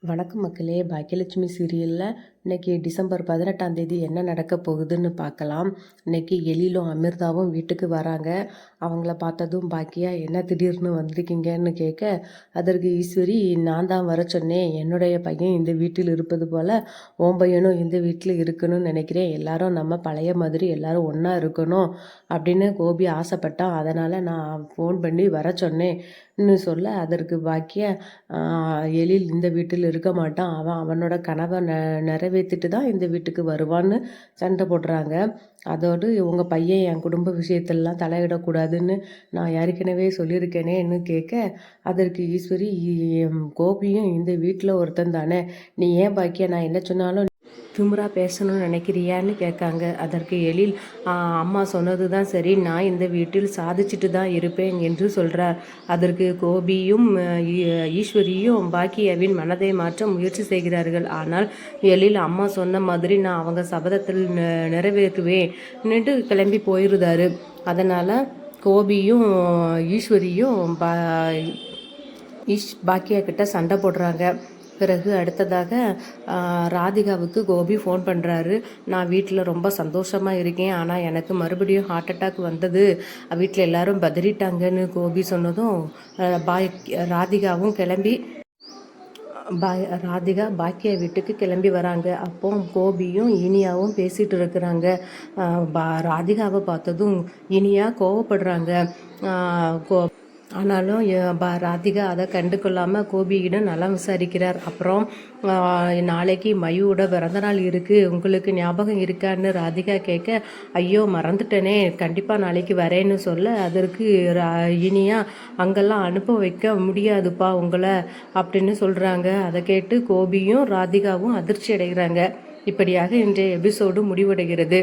வணக்கம் மக்களே. பாக்கியலட்சுமி சீரியலில் இன்றைக்கி டிசம்பர் 18ஆம் தேதி என்ன நடக்க போகுதுன்னு பார்க்கலாம். இன்றைக்கி எழிலும் அமிர்தாவும் வீட்டுக்கு வராங்க. அவங்கள பார்த்ததும் பாக்கியா, என்ன திடீர்னு வந்திருக்கீங்கன்னு கேட்க, அதற்கு ஈஸ்வரி, நான் தான் வர சொன்னேன், என்னுடைய பையன் இந்த வீட்டில் இருப்பது போல் உன் பையனும் இந்த வீட்டில் இருக்கணும்னு நினைக்கிறேன், எல்லாரும் நம்ம பழைய மாதிரி எல்லாரும் ஒன்றா இருக்கணும் அப்படின்னு கோபி ஆசைப்பட்டான், அதனால் நான் ஃபோன் பண்ணி வர சொன்னேன்னு சொல்ல, அதற்கு பாக்கியா, எழில் இந்த வீட்டில் இருக்க மாட்டான், அவனோட கனவை நிறைவேற்றிட்டு தான் இந்த வீட்டுக்கு வருவான்னு சண்டை போடுறாங்க. அதோடு உங்கள் பையன் என் குடும்ப விஷயத்திலலாம் தலையிடக்கூடாதுன்னு நான் ஏற்கனவே சொல்லியிருக்கேனேன்னு கேட்க, அதற்கு ஈஸ்வரி, கோபியும் இந்த வீட்டில் ஒருத்தன் தானே, நீ ஏன் பாக்கியா நான் என்ன சொன்னாலும் திமுறா பேசணும்னு நினைக்கிறியான்னு கேட்காங்க. அதற்கு எழில், அம்மா சொன்னது தான் சரி, நான் இந்த வீட்டில் சாதிச்சுட்டு தான் இருப்பேன் என்று சொல்கிறார். அதற்கு கோபியும் ஈஸ்வரியும் பாக்கியாவின் மனதை மாற்ற முயற்சி செய்கிறார்கள். ஆனால் எழில், அம்மா சொன்ன மாதிரி நான் அவங்க சபதத்தில் நிறைவேற்றுவேன்னுட்டு கிளம்பி போயிருந்தாரு. அதனால் கோபியும் ஈஸ்வரியும் பாக்கியா கிட்ட சண்டை போடுறாங்க. பிறகு அடுத்ததாக ராதிகாவுக்கு கோபி ஃபோன் பண்ணுறாரு. நான் வீட்டில் ரொம்ப சந்தோஷமாக இருக்கேன், ஆனால் எனக்கு மறுபடியும் ஹார்ட் அட்டாக் வந்தது, வீட்டில் எல்லாரும் பதறிட்டாங்கன்னு கோபி சொன்னதும் ராதிகாவும் கிளம்பி ராதிகா பாக்கியா வீட்டுக்கு கிளம்பி வராங்க. அப்போ கோபியும் இனியாவும் பேசிகிட்டு இருக்கிறாங்க. ராதிகாவை பார்த்ததும் இனியா கோவப்படுறாங்க. ஆனாலும் ராதிகா அதை கண்டு கொள்ளாமல் கோபியிடம் நலம் விசாரிக்கிறார். அப்புறம் நாளைக்கு மயுவோட பிறந்தநாள் இருக்குது, உங்களுக்கு ஞாபகம் இருக்கான்னு ராதிகா கேட்க, ஐயோ மறந்துட்டேனே, கண்டிப்பாக நாளைக்கு வரேன்னு சொல்ல, அதற்கு இனியா, அங்கெல்லாம் அனுப்ப வைக்க முடியாதுப்பா உங்களை அப்படின்னு சொல்கிறாங்க. அதை கேட்டு கோபியும் ராதிகாவும் அதிர்ச்சி அடைகிறாங்க. இப்படியாக இன்றைய எபிசோடு முடிவடைகிறது.